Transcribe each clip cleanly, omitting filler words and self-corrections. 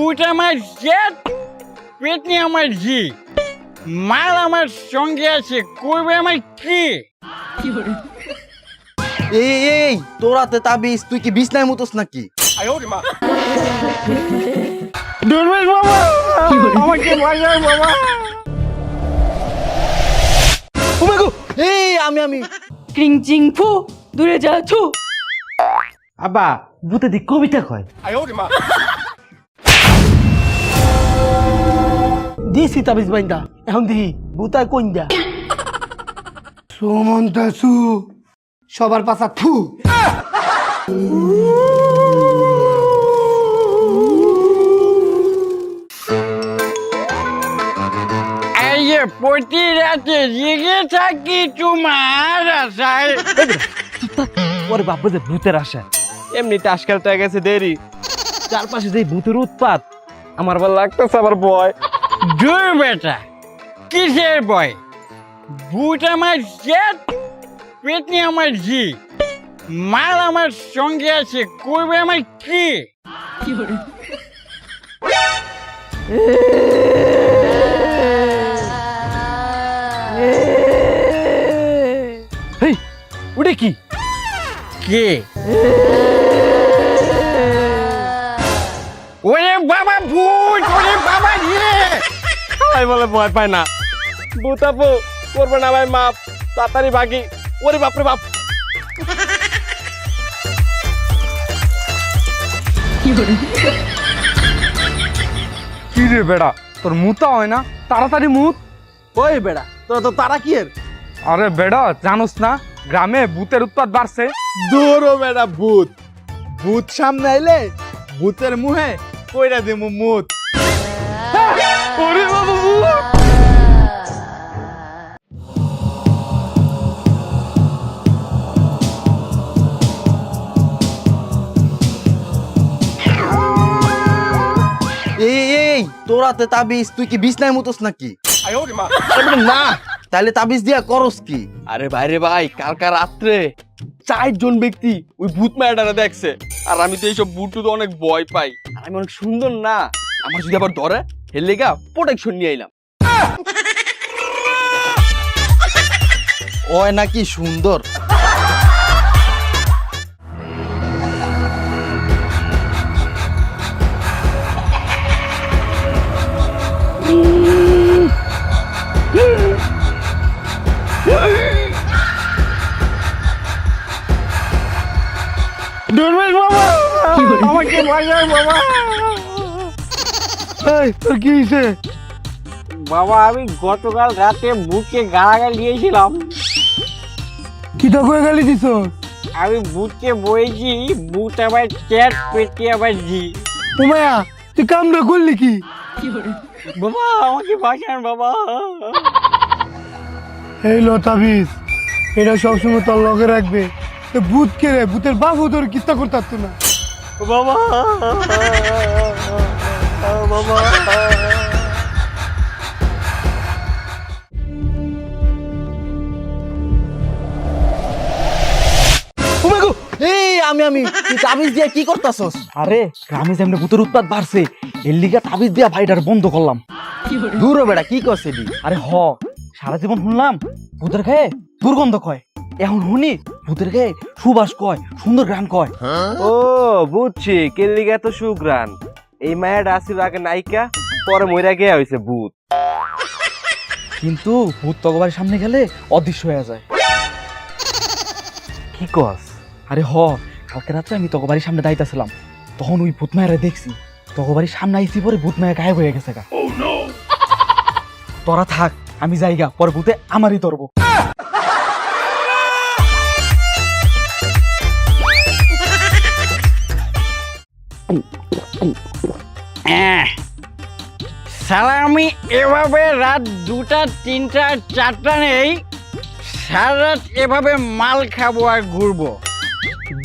ভূত আমার জেট, পেটনি আমার জি, মাল আমার সঙ্গে আছে, করবে আমার কি? এই এই তোরাতে তাবিজ, তুই কি বিছনায় মুতোস নাকি? দুর্বেশ বাবা, আমাকে বাঁচাও বাবা। ও মাই গড, এই আমি ক্রিং চিং ফু, দূরে যা ছু। আব্বা ভূতে দি কবিতা কয়। দিছি তাবিজ বাইন্দা, এখন দেখি ভূতায় কইন যা। সুমন্তাসু সবার পাশা ফু। এই যে প্রতি রাতে জেগে থাকি তোমার আশায়। ওরে বাবা যে ভূতের আশা, এমনিতে আজকালটা গেছে দেরি, চারপাশে যে ভূতের উৎপাত, আমার ভালো লাগতেছে আবার ভয়। দূর বেটা, কিসের ভয়? ভূত আমার জেট, পেটনি আমার জি, মাল আমার সঙ্গে আছে, করবে আমার কি? হেই ওটা কি? কে? ওরে বাবা ভূত, ওরে বাবা রে! ভাই বলে ভয় পায় না, ভূত আপু করবে না ভাই মাপ, তাড়াতাড়ি ভাগি। ওরে বাপরে বাপ, কি রে বেড়া, তোর মুতা হয় না? তাড়াতাড়ি মুত। ওই বেড়া, তোরা তো তারা কি এর? আরে বেড়া, জানোস না গ্রামে ভূতের উৎপাত বাড়ছে? দূরও বেড়া ভূত, ভূত সামনে আইলে ভূতের মুহে কইরা দিমু মুত। ওরে বাবা, এই এই তোরাতে তাবিজ, তুই কি বিছনায় মুতোস নাকি? না তাহলে তাবিজ দিয়া করস কি? আরে ভাইরে ভাই, কালকা রাত্রে 4 জন ব্যক্তি ওই ভূত মায়াটারে দেখছে, আর আমি তো এইসব ভূত তো অনেক ভয় পাই, আর আমি অনেক সুন্দর না, আমার যদি আবার ধরে এর লেগা প্রোটেকশন নিয়ে আইলাম। ওই নাকি সুন্দর? দুর্বেশ বাবা, আমাকে বাঁচাও বাবা। এই তোর কি হইছে? বাবা আমি গতকাল রাতে ভূতকে গালাগাল দিয়েছিলাম। কিটা কয়ে গালি দিছ? আমি ভূতকে বলেছি ভূত আবার চ্যাট, পেটনি আবার জি। উমায়া তুই কামটা করলি কি? বাবা আমাকে বাঁচান বাবা। এই লো তাবিজ, এটা সবসময় তোর লগে রাখবে। তো ভূত কে রে? ভূতের বাবু তোর কিত্তা করতে পারতো না। বাবা বাবা ও মাই গড, এই আমি তুই তাবিজ দিয়া কি করতাছস? আরে গ্রামে যেমন ভূতের উৎপাত বাড়ছে, এর লিগা তাবিজ দিয়া ভাইটার বন্ধ করলাম। দূরও বেড়া, কি করছিস? আরে হ, সারা জীবন শুনলাম ভূতের গায়ে দুর্গন্ধ কয়, এখন শুনি ভূতের গায়ে সুবাস কয়, সুন্দর গান কয়। ও বুঝছি, কের লিগা এত সুগ্রান। এই মায়ের আসির আগে নায়িকা, পরে মইরা গিয়া হইছে ভূত। কিন্তু ভূত তগবারের সামনে গেলে অদৃশ্য হয়ে যায়। কি কস? আরে হ, কালকে রাত্রে আমি তগবাড়ির সামনে দাঁড়াইতেছিলাম, তখন ওই ভূত মায়েরা দেখছি। তগবাড়ির সামনে আইসি পরে ভূত মায়া গায়েব হয়ে গেছে গা। তোরা থাক, আমি যাইগা, পরে ভূতে আমারই ধরবো। শালা আমি এভাবে রাত 2টা 3টা 4টা নেই, সারা রাত এভাবে মাল খাবো আর ঘুরবো,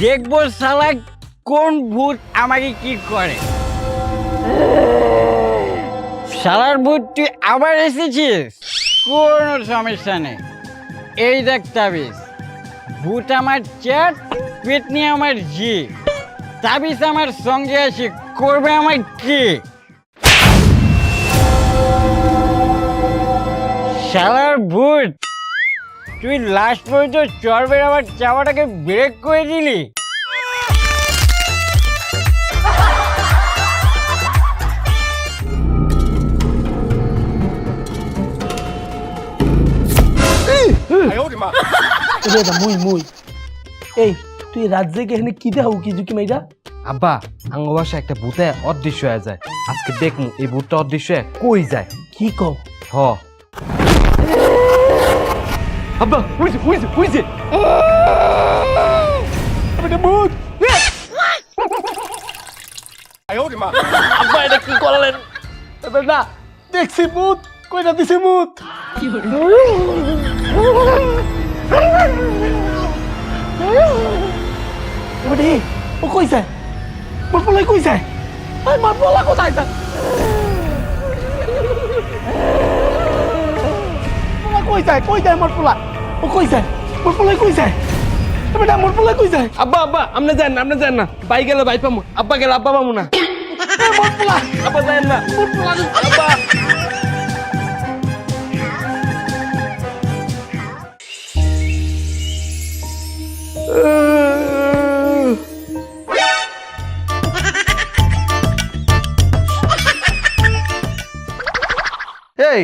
দেখবো শালা কোন ভূত আমাকে কি করে। শালার ভূত তুই আবার এসেছিস, কোনো সমস্যা নেই। এই দেখ তাবিজ, ভূত আমার চ্যাট, পেটনি আমার জি, তাবিজ আমার সঙ্গে আছে, করবে আমার কি? শালার ভূত, তুই লাস্ট পর্যন্ত চর্বের আমার চাওয়াটাকে ব্রেক করে দিলি। মুই এই তুই রাত জেগে এখানে কি দেখাও কি ঝুঁকি মাইরা? আব্বা আঙ্গ বাসা একটা ভূতে অদৃশ্য হয়ে যায়, আজকে দেখমু এই ভূতটা অদৃশ্য হয়ে কই যায়। কি কও? হ আব্বা হইছে হইছে হইছে আব্বা এটা কি করলেন? বেটা দেখছি ভূত, কইরা দিছি ভূত। ওরে ও কই যায়? মোর পোলা কই যায়? আই মোর পোলা কোথায় যায়? পোলা কই যায়? কই যায় মোর পোলা? ও কই যায়? মোর পোলা কই যায়? বেটা মোর পোলা কই যায়? আব্বা আব্বা আপনি যান না বাই গেলে বাই পামু, আব্বা গেলে আব্বা পামু না। মোর পোলা, আব্বা যান না, মোর পোলা আব্বা এই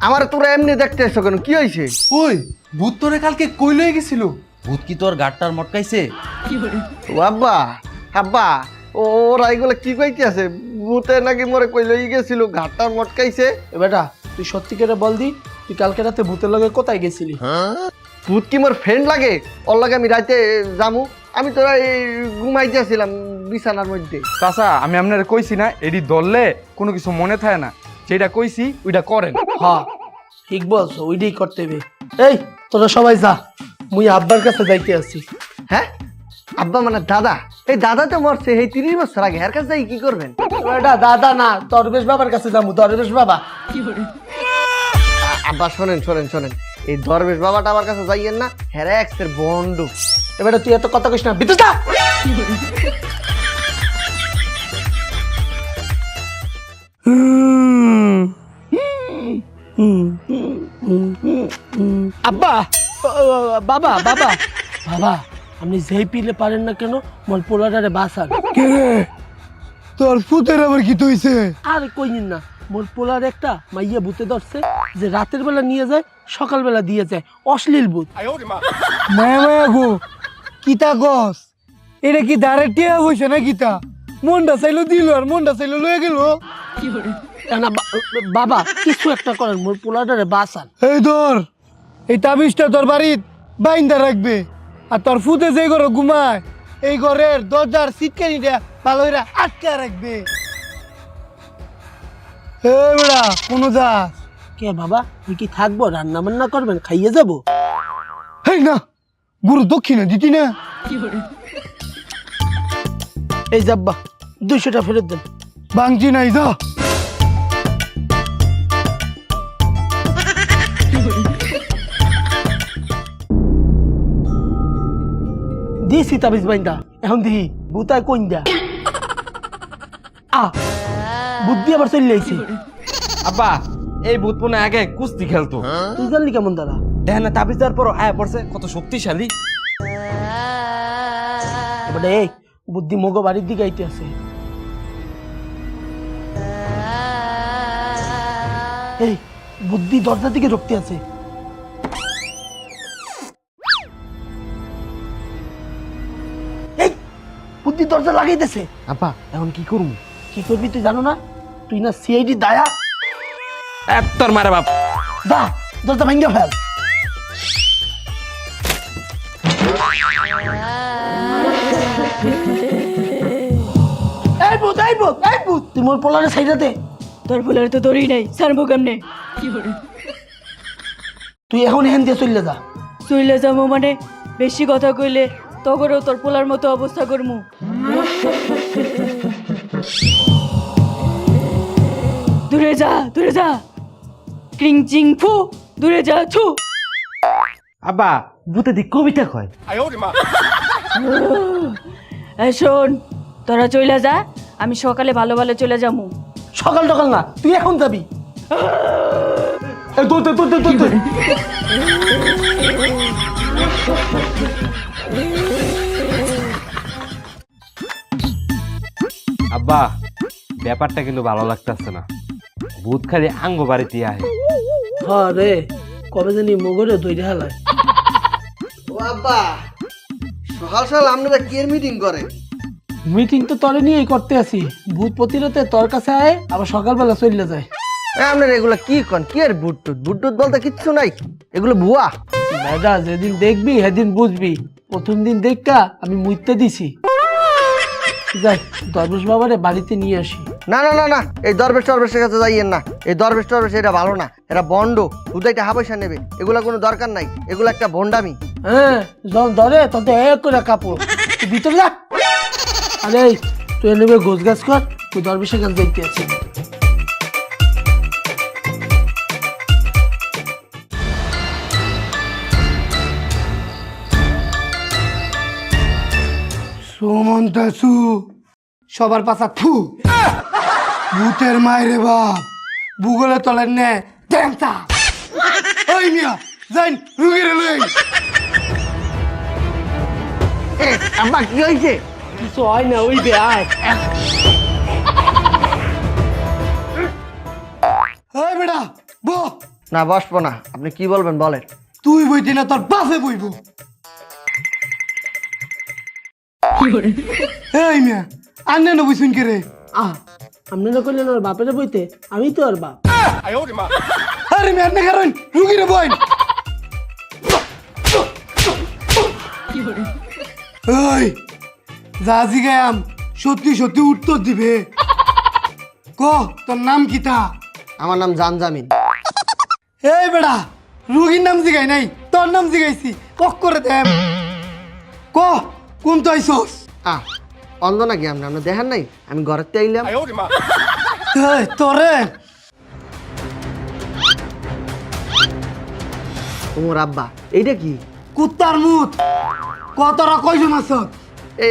আমার তোরা এমনি দেখতে এসো কেন? কি হয়েছে? ওই ভূত তোরে কালকে কই লয়ে গেছিল? ভূত কি তোর গাড়টার মটকাইছে? ও আব্বা আব্বা ওরা এগুলো কি কইতে আছে? ভূতে নাকি মরে কই লই গেছিল, ঘাটটা মটকাইছে। বেটা তুই সত্যি করে বল দি, তুই কালকে রাতে ভূতের লগে কোথায় গেছিলি? ভূত কি মোর ফ্রেন্ড লাগে? ওর লাগে আমি রাতে জামু? আমি তোরা এই ঘুমাইতেছিলাম বিছানার মধ্যে। চাচা আমি আপনার কইছি না এডি ধরলে কোনো কিছু মনে থাকে না, যেটা কইছি ওইটা করেন। হ্যাঁ ঠিক বলছো, ওইটাই করতে হবে। এই তোরা সবাই যা, মুই আব্বার কাছে যাইতে আছি। হ্যাঁ আব্বা মানে দাদা? এই দাদা তো মরছে এই 30 বছর আগে, এর কাছে যাই কি করবেন? এটা দাদা না, দরবেশ বাবার কাছে যাবো। দরবেশ বাবা আব্বা শোনেন শোনেন শোনেন, এই দরবেশ বাবাটা আমার কাছে যাইয়েন না, হেরা এক্সের বন্ডু। এবারে তুই এত কথা কইস না, ভিতর যা। আব্বা বাবা বাবা বাবা আপনি যেই পিলে পারেন না কেন মোর পোলাটারে বাঁচান। কে রে, তোর ফুতের আবার কি হইছে? আর কইন না, মোর পোলার একটা মাইয়া ভূতে ধরছে, যে রাতের বেলা নিয়ে যায় সকালবেলা দিয়ে যায়, অশ্লীল ভূত। মায়া মায়া গো, কিতা গস? এটা কি দাঁড়ে টিয়া বইছে না কিতা? মনটা চাইলো দিল আর মনটা চাইলো লয়ে গেল। না বাবা কিছু একটা করেন, মোর পোলাটারে বাঁচান। এই ধর এই তাবিজটা তোর বাড়ির বাইন্দা রাখবে, আর তোর ফুতে যে ঘরে ঘুমায় এই ঘরের দরজার সিটকানিটা ভালো করে আটকে রাখবে। এ বেড়া কোনো যাস? কে বাবা তুই কি থাকবো? রান্না বান্না করবেন, খাইয়ে যাবো? হেই না, গুরু দক্ষিণা দিতি না? এই যাব্বা 200টা ফেরত দেন। বাংচি নাই যা। দিছি তাবিজ বাইন্দা, এখন দিহি বুতায় কইন দা। বুদ্ধি আবার চলে আইছে। আব্বা এই ভূত মনে আগে কুস্তি খেলতো, তুই জানলি কেমন দ্বারা? দেখেন না তাবিজ দেওয়ার পর আয়া পড়ছে কত শক্তিশালী। এবারে এই বুদ্ধি মগো বাড়ির দিকে আইতে আছে। এই বুদ্ধি দরজার দিকে ঢুকতে আছে। এই বুদ্ধি দরজা লাগাইতেছে। আব্বা এখন কি করবো? কি করবি তুই জানো না? তুই না সিআইডি দায়া? তোর মারে বাপ, যা দরজা ভাঙ্গে ফেল। এই ভূত এই ভূত এই ভূত, তুই মোর পোলারে সাইডাতে। তোর ফুলের তো দড়ি নাই, সারবো কেমনে? তুই এখন এখান দিয়ে চলে যা। চইলে যাবো মানে? বেশি কথা কইলে তগরও তোর পোলার মতো অবস্থা করমু। দূরে যা দূরে যা, ক্রিং চিং ফু, দূরে যা ছু। আব্বা ভূতে দিক কবিতা কয়। শোন, তোরা চইলা যা, আমি সকালে ভালো ভালো চলে যাবো। সকাল টকাল না, তুই এখন যাবি। এই তো তো তো তো আব্বা ব্যাপারটা কিন্তু ভালো লাগতেছে না, ভূত খালি আঙ্গ বাড়িতে আহে। হ্যাঁ রে, কবে জানি মগরে দইরা হালায়। ও আব্বা, সকাল সকাল আপনারা কি মিটিং করেন? মিটিং তো তরে নিয়েই করতে আসি। ভূত প্রতিরোধে তোর কাছে আয়, আবার সকালবেলা চলে যায়। আপনারা এগুলা কি কন? কি আর বুটটুত বুটটুত বলতে কিচ্ছু নাই, এগুলো ভুয়া। দাদা যেদিন দেখবি সেদিন বুঝবি। প্রথম দিন দেখা আমি মুইতে দিছি। যাই দরবেশ বাবারে বাড়িতে নিয়ে আসি। না না না না, এই দরবেশ টরবেশের কাছে যাইয়েন না। এই দরবেশ টরবেশ এটা ভালো না, এটা বন্ড, উদাইটা হাবসা নেবে। এগুলা কোনো দরকার নাই, এগুলো একটা ভন্ডামি। হ্যাঁ, যখন ধরে তত এক করে কাপড় তুই ভিতরে যা। আরে তুই নেবে গোছ গাছ কর, তুই দরবেশের কাছে দেখতে আছি। সুমন্তাসু সবার পাশা থু ভূতের মায়েরে বাপ ভূগোলে তলের নে ট্যাংসা। ওই মিয়া যাইন রুগীরে লই। আব্বা কি হয়েছে? কিছু হয় না, ওই বে আয়। ওই বেটা বো। না বসবো না, আপনি কি বলবেন বলেন। তুই বইতি না, তোর বাপে বইব। এই মিয়া আন্নে না বইছুন কে রে? আপনারা করলেন ওর বাপের বইতে, আমি তো ওর বাপ। আরে মিয়া আন্নে কারণ রুগীরে বইন। ওই জাজি গায়াম সত্যি সত্যি উত্তর দিবে। ক তোর নাম কি তা? আমার নাম জানজামিন। এই বেড়া রুগীর নাম জিগাই নাই, তোর নাম জিগাইছি। কক করে দেম ক কোন তো আইসস? অন্ধ নাকি আপনি? আপনি দেখেন নাই আমি ঘরের থেকে আইলাম? এই তোরে তোমার আব্বা এইটা কি? কুত্তার মুত। কতরা কয়জন আছ? এ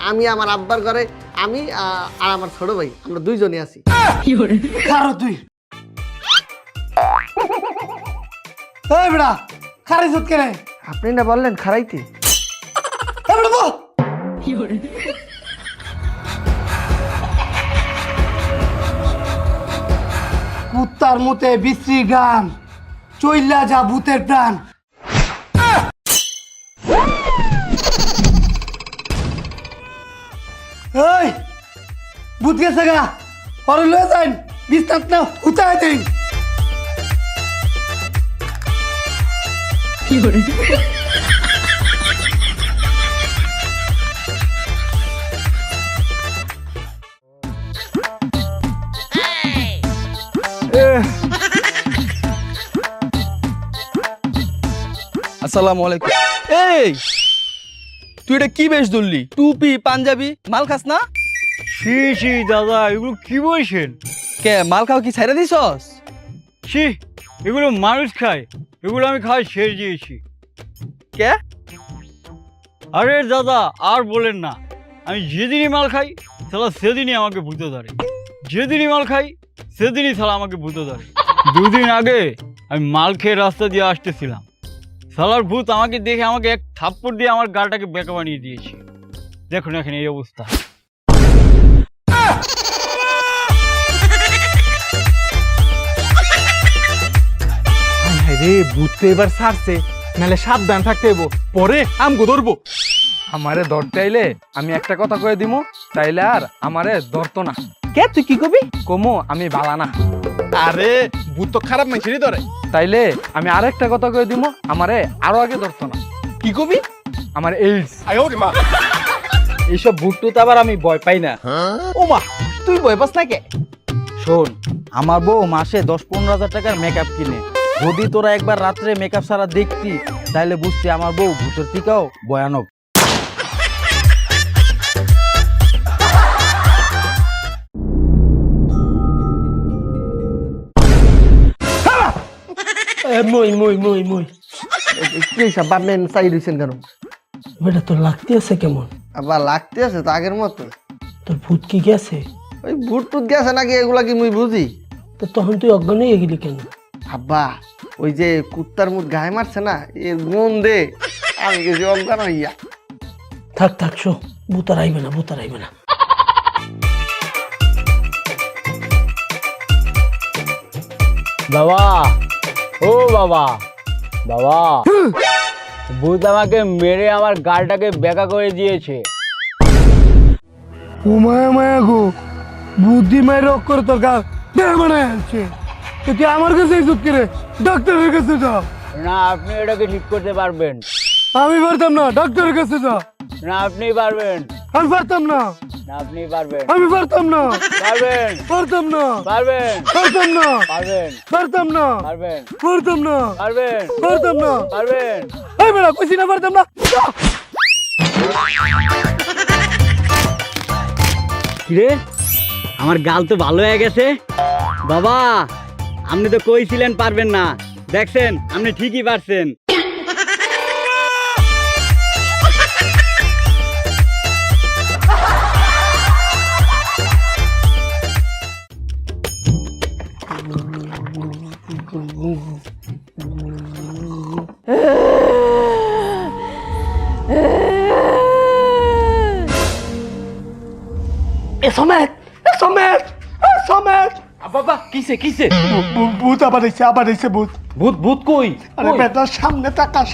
আমি আমার আব্বার ঘরে, আমি আর আমার ছোট ভাই, আমরা দুইজনই আছি। খারো তুই। এই বেড়া খারাইছত কে রে? আপনি না বললেন খারাইতে? এই বেড়া বল। কুত্তার মুতে বিশ্রী গান, চইল্লা যা ভূতের প্রাণ। এই ভূত গেছে গা, ওরে লয়ে যান, বিস্তার না উঠায় দিন। আসসালামু আলাইকুম। এই তুই এটা কি বেশ ধরলি? টুপি পাঞ্জাবি, মাল খাস না? ছি ছি দাদা, এগুলো কি বলছেন? কে মাল খাও কি ছাইরা দিছস? ছি, এগুলো মানুষ খায়, এগুলো আমি খাওয়া ছেড়ে দিয়েছি। কে? আরে দাদা আর বলেন না, আমি যেদিনই মাল খাই শালা সেদিনই আমাকে ভূতে ধরে। যেদিনই মাল খাই সেদিনই শালা আমাকে ভূতে ধরে। দুদিন আগে আমি মাল খেয়ে রাস্তা দিয়ে আসতেছিলাম, শালার ভূত আমাকে দেখে আমাকে এক থাপ্পড় দিয়ে আমার গালটাকে বেঁকা বানিয়ে দিয়েছে। দেখুন এখানে এই অবস্থা। রে ভূত তো এবার ছাড়ছে, নাহলে সাবধান থাকতে হইব, পরে আমগো ধরবো। আমারে ধরতে আইলে আমি একটা কথা কয়ে দিমু, তাইলে আর আমারে ধরতো না। কে তুই কি কবি? কমু আমি বালা না। আরে ভূত তো খারাপ মানুষেরই ধরে। তাইলে আমি আরেকটা কথা কয়ে দিমু, আমারে আরো আগে ধরতো না। কি কবি? আমার এইডস। এইসব ভূত আবার আমি ভয় পাই না। ও মা, তুই ভয় পাস না কে? শোন, আমার বউ মাসে 10-15 হাজার টাকার মেকআপ কিনে। যদি তোরা একবার রাত্রে মেকআপ ছাড়া দেখতি তাহলে বুঝতি আমার বউ ভূতের থেকেও ভয়ানক। মই মই মই মই কি সব আপনি চাই দিচ্ছেন কেন? বেটা তোর লাগতে আছে কেমন? আবার লাগতে আছে তো আগের মতো। তোর ভূত কি গেছে? ওই ভূত টুত গেছে নাকি এগুলা কি মুই বুঝি? তো তখন তুই অজ্ঞান হয়ে গেলি কেন? আব্বা ওই যে কুত্তার মুখ গায়ে মারছে না এর গন্ধে আমি গেছি অজ্ঞান হইয়া। থাক থাক শো, ভূত আর আইবে না, ভূত আর আইবে না। বাবা, ও বাবা, বাবা, ভূত আমাকে মেরে আমার গালটাকে বেঁকা করে দিয়েছে। ও মায়া মায়া গো, বুদ্ধি মায়ের অক্ষর তোর গাল দেহ বানায় আছে। তুই আমার কাছে এই চুপ করে ডাক্তারের কাছে যা। না, আপনি এটাকে ঠিক করতে পারবেন। আমি পারতাম না, ডাক্তারের কাছে যা। না, আপনি পারবেন। আমি পারতাম না, না, আপনি পারবেন। আমি পারতাম না, পারবেন। পারতাম না, পারবেন। পারতাম না, পারবেন। পারতাম না, পারবেন। পারতাম না, পারবেন। পারতাম না। পারবেন। এই বেড়া কইছি না পারতাম না। কিরে, আমার গাল তো ভালো হয়ে গেছে। বাবা, আপনি তো কইছিলেন পারবেন না, দেখছেন আপনি ঠিকই পারছেন। সমেত, সমেত, সমেত। বাবা কিসে কিসে? ভূত আবার এসে ভূত। ভূত ভূত কই? আরে বেটার সামনে তাকাস।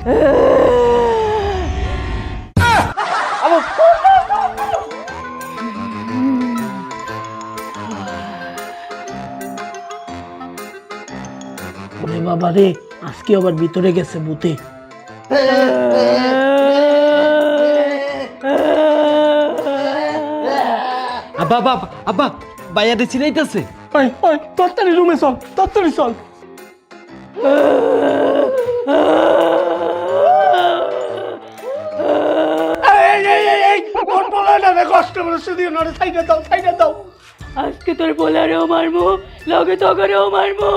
ওরে বাবা রে, আজকে আবার ভিতরে গেছে ভূতে। আব্বা আব্বা আব্বা, বাইয়া দিছি নাইতাছে। ওই ওই তাড়াতাড়ি রুমে চল, তাড়াতাড়ি চল। কষ্ট করে শুধু নড়ে সাইডে দাও, সাইডে দাও। আজকে তোর বলারেও মারমু, লগে তগরেও মারমু।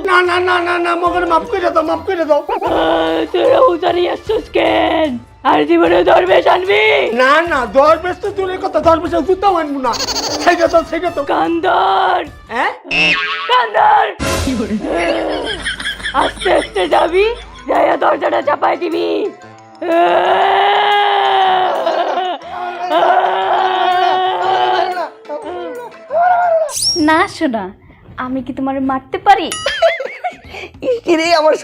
না না না না না, মগর মাফ করে দাও, মাফ করে দাও। তোরা উজানি আসছিস কেন? আর জীবনে দরবেশ আনবি? না না, দরবেশ তো দূরের কথা, দরবেশ জুতা মানবো না। সাইডে দাও, সাইডে দাও। কান্দর, হ্যাঁ কান্দর, আস্তে আস্তে যাবি, যাইয়া দরজাটা চাপাই দিবি। না শোনা, আমি কি তোমার মারতে পারি? কিরে আমার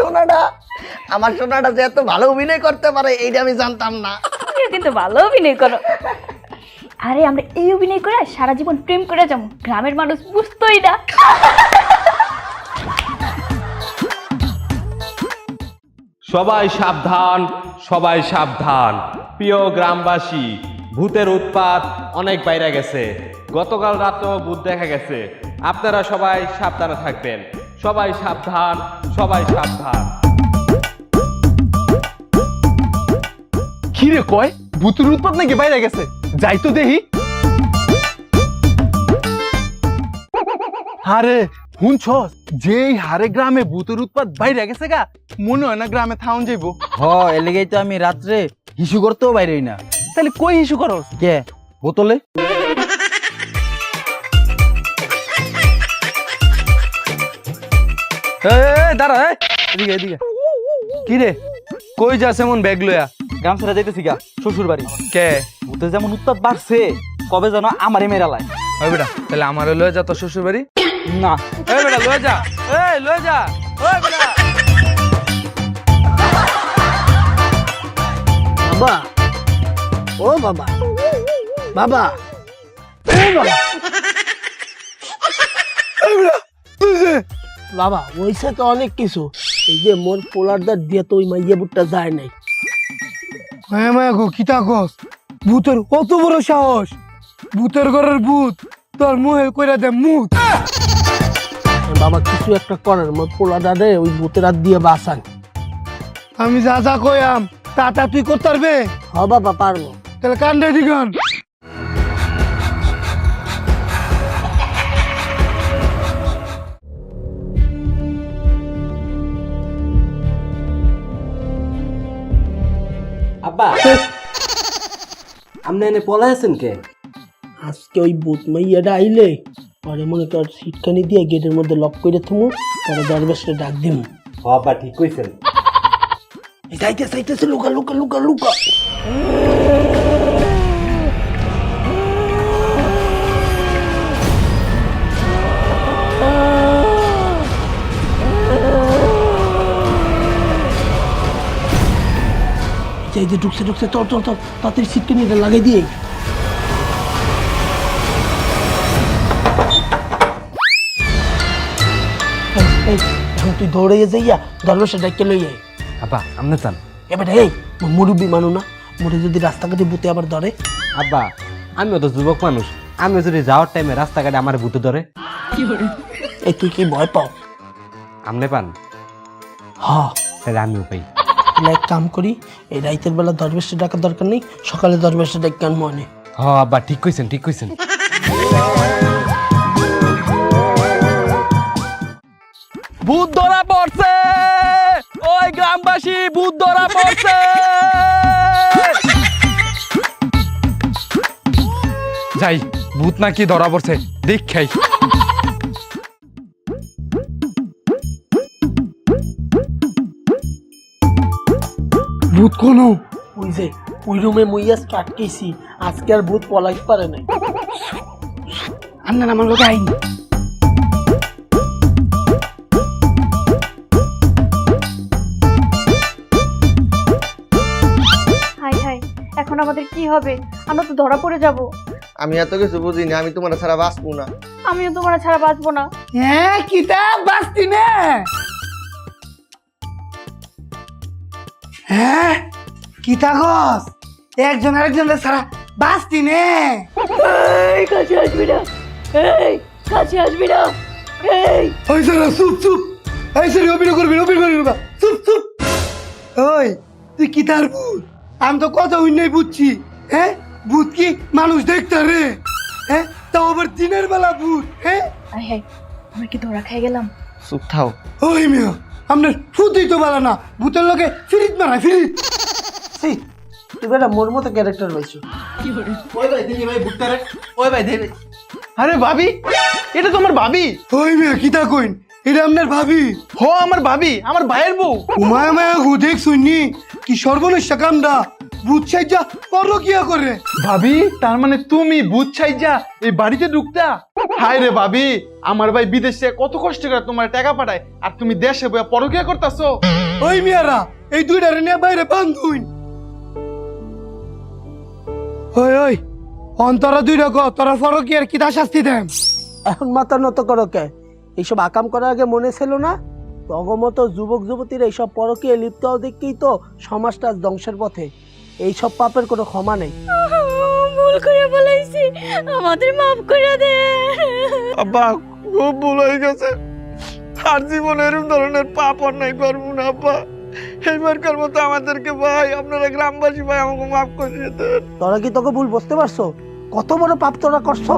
সোনাটা যে এত ভালো অভিনয় করতে পারে এইটা আমি জানতাম না। তুমিও কিন্তু ভালো অভিনয় করো। আরে আমরা এই অভিনয় করে সারা জীবন প্রেম করে যাবো, গ্রামের মানুষ বুঝতোই না। সবাই সাবধান, সবাই সাবধান। প্রিয় গ্রামবাসী, ভূতের উৎপাত অনেক বাইরে গেছে। গতকাল রাতেও ভূত দেখা গেছে। আপনারা সবাই সাবধানে থাকবেন। সবাই সাবধান, সবাই সাবধান। কি রে কয়, ভূতের উৎপাত নাকি বাইরে গেছে? যাই তো দেখি। আরে শুনছস, যেই হারে গ্রামে ভূতের উৎপাত বাইরে গেছে গা, মনে হয় না গ্রামে থাউন যাইবো। হ, এর লেগেই তো আমি রাত্রে হিসু করতেও বাইরেই না। তাহলে কই হিসু করস? কে বোতলে? দাঁড়া, এদিকে এদিকে। কি রে, কই যাস এমন ব্যাগ লয়া? গ্রাম ছেড়ে যাইতেছি গা শ্বশুর বাড়ি। কে? ভূতের যেমন উৎপাত বাড়ছে, কবে যেন আমারে মেরালায়। ওই বেটা, তাহলে আমারও লয়ে যা তোর শ্বশুর বাড়ি। না, এই বেটা লয়ে যা, এই লয়ে যা, ওই বেটা। বাবা, ও বাবা, বাবা, বাবা ওইসে তো অনেক কিছু। এই যে মোর পোলারদার দিয়ে তো ওই মাইয়া বুটটা যায় নাই। হ্যাঁ মায়া গো, কিতা কস? ভূতের কত বড় সাহস! ভূতের ঘরের ভূত তোর মুহে কইরা দে মুত। বাবা কিছু একটা করার, মোর পোলারদারে ওই ভূতের হাত দিয়ে বাঁচান। আমি যা যা কইয়াম তা তা তুই করতে পারবে? হ বাবা পারবো। তাহলে কান্দে দিগান। আব্বা, আপনি এনে পলাই আছেন কে? আজকে ওই ভূত মাইয়াটা আইলে পরে মনে কর সিটকানি দিয়ে গেটের মধ্যে লক করে থুমু, পরে দরবেশটা ডাক দিমু। বাবা ঠিক কইছেন। যাইতেছে লুকা লুকা লুকা লুকা। এই যে ঢুকছে চল তাড়াতাড়ি সিটকানি লাগাই দিয়ে। এখন তুই দৌড়ে যাইয়া দরবেশটা ডাইকে লই আয়। আব্বা আমনে চান? এবার এই মুরব্বী মানু না, মোরে যদি রাস্তাঘাটে বুতে আবার ধরে। আব্বা আমিও তো যুবক মানুষ, আমিও যদি যাওয়ার টাইমে রাস্তাঘাটে আমার ভূতে ধরে। এই তুই কি ভয় পাও? আমনে পান? হ্যাঁ, তাহলে আমিও পাই। তাহলে এক কাম করি, এই রাইতের বেলা দরবেশটা ডাকার দরকার নেই, সকালে দরবেশটা ডাক কেন মনে। হ আব্বা ঠিক কইছেন ঠিক কইছেন। ভূত ধরা পড়ছে, ওই গ্রামবাসী ভূত ধরা পড়ছে। যাই, ভূত নাকি ধরা পড়ছে দেখাই। ভূত কোনো ওই যে ওই রুমে মুই আজকে আটকেছি, আজকে আর ভূত পলাইতে পারে নাই। আন্না আমার লোক আইন। হাই হাই, এখন আমাদের কি হবে? আমরা তো ধরা পড়ে যাব। আমি এত কিছু বুঝি না, আমি তোমার ছাড়া বাঁচবো না। আমিও তোমার ছাড়া বাঁচবো না। হ্যাঁ কিতাব বাস্তি নে। হ্যাঁ কিতা গস, একজন আরেকজনের ছাড়া বাস্তি নে। এই কাছে আসবি না, এই কাছে আসবি না, এই ওই সারা চুপ এই সারি অভিনয় করবি না, চুপ। ওই তুই কিতার ভূত? আমি তো কথা উন্নয় বুঝছি। হ্যাঁ ভূত কি মানুষ দেখতে রে? হ্যাঁ তাও আবার দিনের বেলা ভূত? হ্যাঁ হাই হাই, আমরা কি ধরা খেয়ে গেলাম? চুপ থাও। ওই মিয়া আপনার ফুটই তো বেলা না, ভূতের লোকে ফিরিত মারায় ফিরিত। তুই বেটা মোর মতো ক্যারেক্টার পাইছো। আরে ভাবি, এটা তোমার ভাবি? ওই মিয়া কিতা কইন, এটা আপনার ভাবি? হো আমার ভাবি, আমার ভাইয়ের বউ। উমায় মায়া হু দেখ শুননি কি সর্বনেশা কামডা, ভূত সাইজা পরকিয়া করে। ভাবি, তার মানে তুমি ভূত ছাইজা এই বাড়িতে ঢুকতা? হায় রে ভাবি, আমার ভাই বিদেশে কত কষ্ট করে তোমার টাকা পাঠায়, আর তুমি দেশে বইয়া পরকিয়া করতাছো। ওই মিয়ারা এই দুইটারে নিয়ে বাইরে বান্ধুন। ওই অন্তরা দুইটা গো, তোরা পরকিয়ার কিতা শাস্তি দেন? এখন মাথা নত করো কে? এইসব আকাম করার আগে মনে ছিল না তগমতো যুবক যুবতীরা এইসব পরকীয়া লিপ্ত হওয়া দেখেই তো সমাজটা আজ ধ্বংসের পথে। এইসব পাপের কোনো ক্ষমা নেই। ভুল করে বলাইছি, আমাদের মাফ করে দে। আব্বা খুব ভুল হয়ে গেছে, আর জীবনে এরকম ধরনের পাপ অন্যায় করবো না আব্বা। এইবারকার মতো আমাদেরকে ভাই, আপনারা গ্রামবাসী ভাই আমাকে মাফ করে দিতেন। তোরা কি তোকে ভুল বুঝতে পারছো? কত বড় পাপ তোরা করছো?